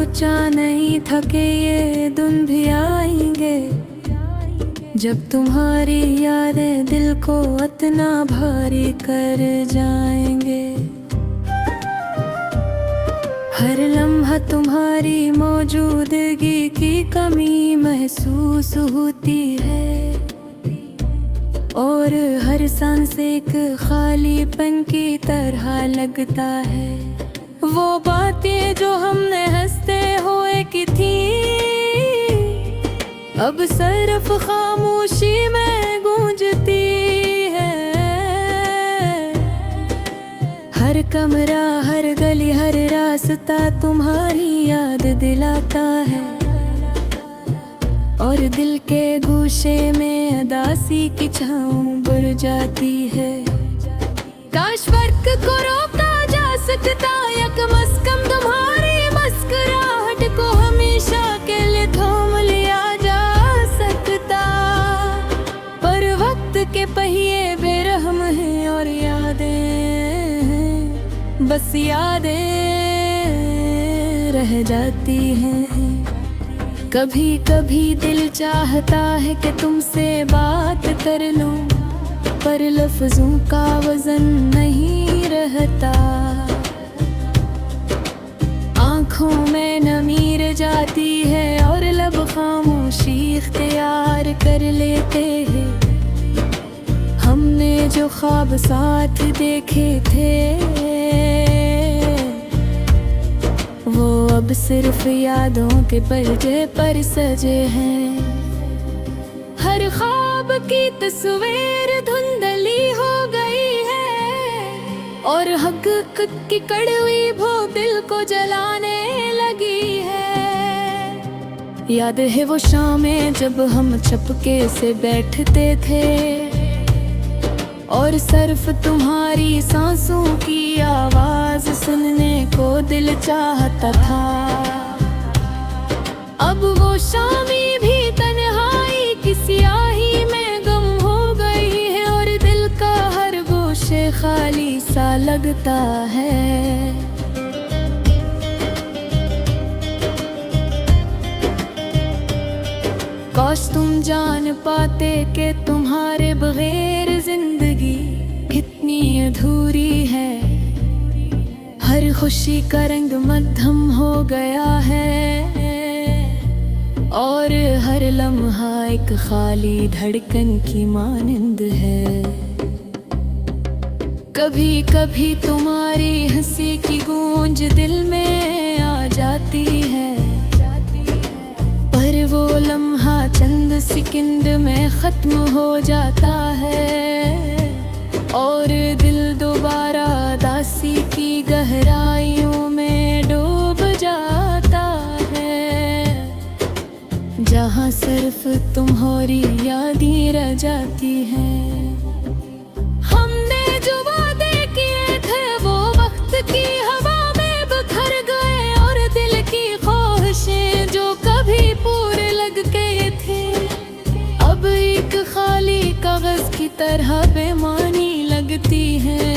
सोचा नहीं था कि ये दिन भी आएंगे, जब तुम्हारी यादें दिल को इतना भारी कर जाएंगे। हर लम्हा तुम्हारी मौजूदगी की कमी महसूस होती है, और हर सांस एक खालीपन की तरह लगता है। वो बातें जो हमने हंसते हुए की थी, अब सिर्फ खामोशी में गूंजती है। हर कमरा, हर गली, हर रास्ता तुम्हारी याद दिलाता है, और दिल के गोशे में उदासी की छाँव बढ़ जाती है। काश वक्त को रोका जा सकता, या कम से कम तुम्हारी मुस्कुराहट को हमेशा के लिए थाम लिया जा सकता। पर वक्त के पहिए बेरहम हैं, और यादें बस यादें रह जाती हैं। कभी कभी दिल चाहता है कि तुमसे बात कर लूं, पर लफ्जों का वजन नहीं रहता। आँखों में नमी रह जाती है, और लब खामोशी इख्तियार कर लेते हैं। हमने जो ख्वाब साथ देखे थे, वो अब सिर्फ यादों के पर्दे पर सजे हैं। हर ख्वाब की तस्वीर धुंधली हो गई है, और हक़ीक़त की कड़वी भूख दिल को जलाने लगी है। याद है वो शामें जब हम चुपके से बैठते थे, और सिर्फ तुम्हारी सांसों की आवाज सुनने को दिल चाहता था। अब वो शामी भी तन्हाई की स्याही में गम हो गई है, और दिल का हर गोशे खाली सा लगता है। काश तुम जान पाते कि तुम्हारे बगैर जिंदगी कितनी अधूरी है। हर खुशी का रंग मध्यम हो गया है, और हर लम्हा एक खाली धड़कन की मानंद है। कभी कभी तुम्हारी हंसी की गूंज दिल में आ जाती है, पर वो लम्हा चंद सेकंड में खत्म हो जाता है, और दिल दोबारा उदासी की गहराइयों में डूब जाता है, जहाँ सिर्फ तुम्हारी यादें रह जाती हैं। हमने जो वादे किए थे वो वक्त की हवा में बिखर गए, और दिल की ख्वाहिशें जो कभी पूरे लग गए थे, अब एक खाली कागज की तरह बेमानी लगती है।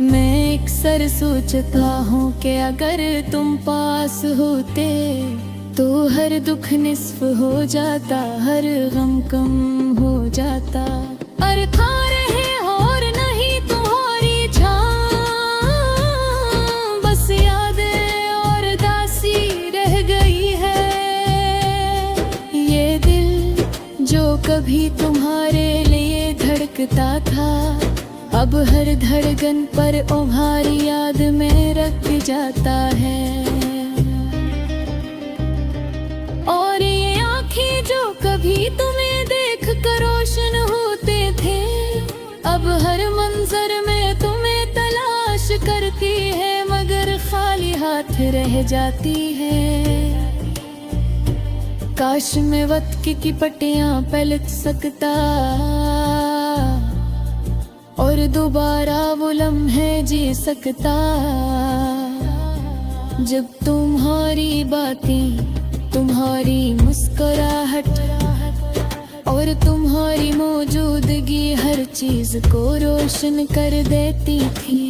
मैं अक्सर सोचता हूँ कि अगर तुम पास होते तो हर दुख निस्फ हो जाता, हर गम कम हो जाता। पर था रहे और नहीं तुम्हारी छाँव, बस यादें और दासी रह गई है। ये दिल जो कभी तुम्हारे लिए धड़कता था, अब हर धड़कन पर तुम्हारी याद में रख जाता है। और ये आँखें जो कभी तुम्हें देख कर रोशन होते थे, अब हर मंजर में तुम्हें तलाश करती है, मगर खाली हाथ रह जाती है। काश में वक्त की पट्टियां पलट सकता, और दोबारा वो लम्हे जी सकता, जब तुम्हारी बातें, तुम्हारी मुस्कुराहट और तुम्हारी मौजूदगी हर चीज को रोशन कर देती थी।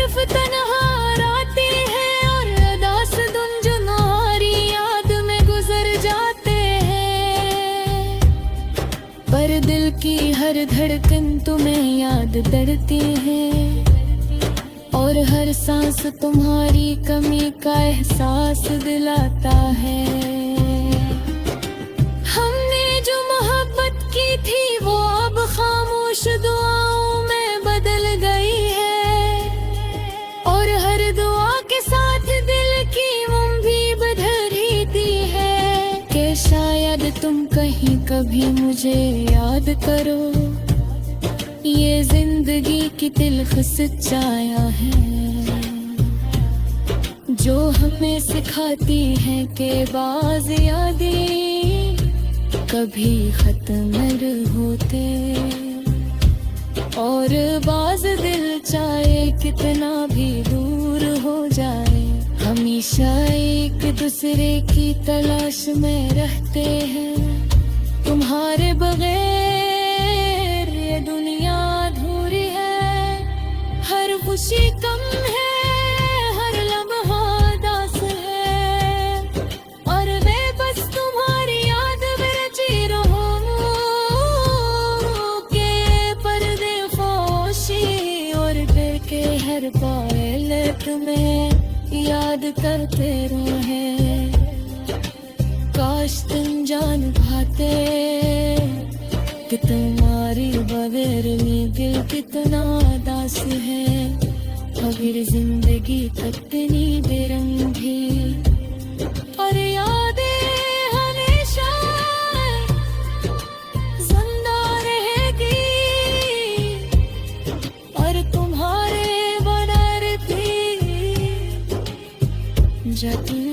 सिर्फ तन्हा रातें हैं और अदास धुन जो तुम्हारी याद में गुजर जाते हैं। पर दिल की हर धड़कन तुम्हें याद करती है और हर सांस तुम्हारी कमी का एहसास दिलाता है। हमने जो मोहब्बत की थी वो अब खामोश दुआओं में बदल गई है और हर दुआ के साथ दिल की मुम भी बदल ही दी है कि शायद तुम कहीं कभी मुझे याद करो। ये जिंदगी की तिल्ख सच्चाइयाँ हैं जो हमें सिखाती हैं कि बाज़ यादें कभी खत्म नहीं होते और बाज़ दिल चाहे कितना भी दूर हो जाए हमेशा एक दूसरे की तलाश में रहते हैं। तुम्हारे बगैर ये दुनिया अधूरी है, हर खुशी कम है, हर लम्हा उदास है और मैं बस तुम्हारी याद में जी रहूं के पर्दे फोशी और दिल के हर पल तुम्हें याद करते रहे। काश तुम जान पाते कि तुम्हारी बगैर में दिल कितना उदास है अगर जिंदगी कितनी बेरंगी और यादें हमेशा जिंदा रहेगी और तुम्हारे बना रहती जतन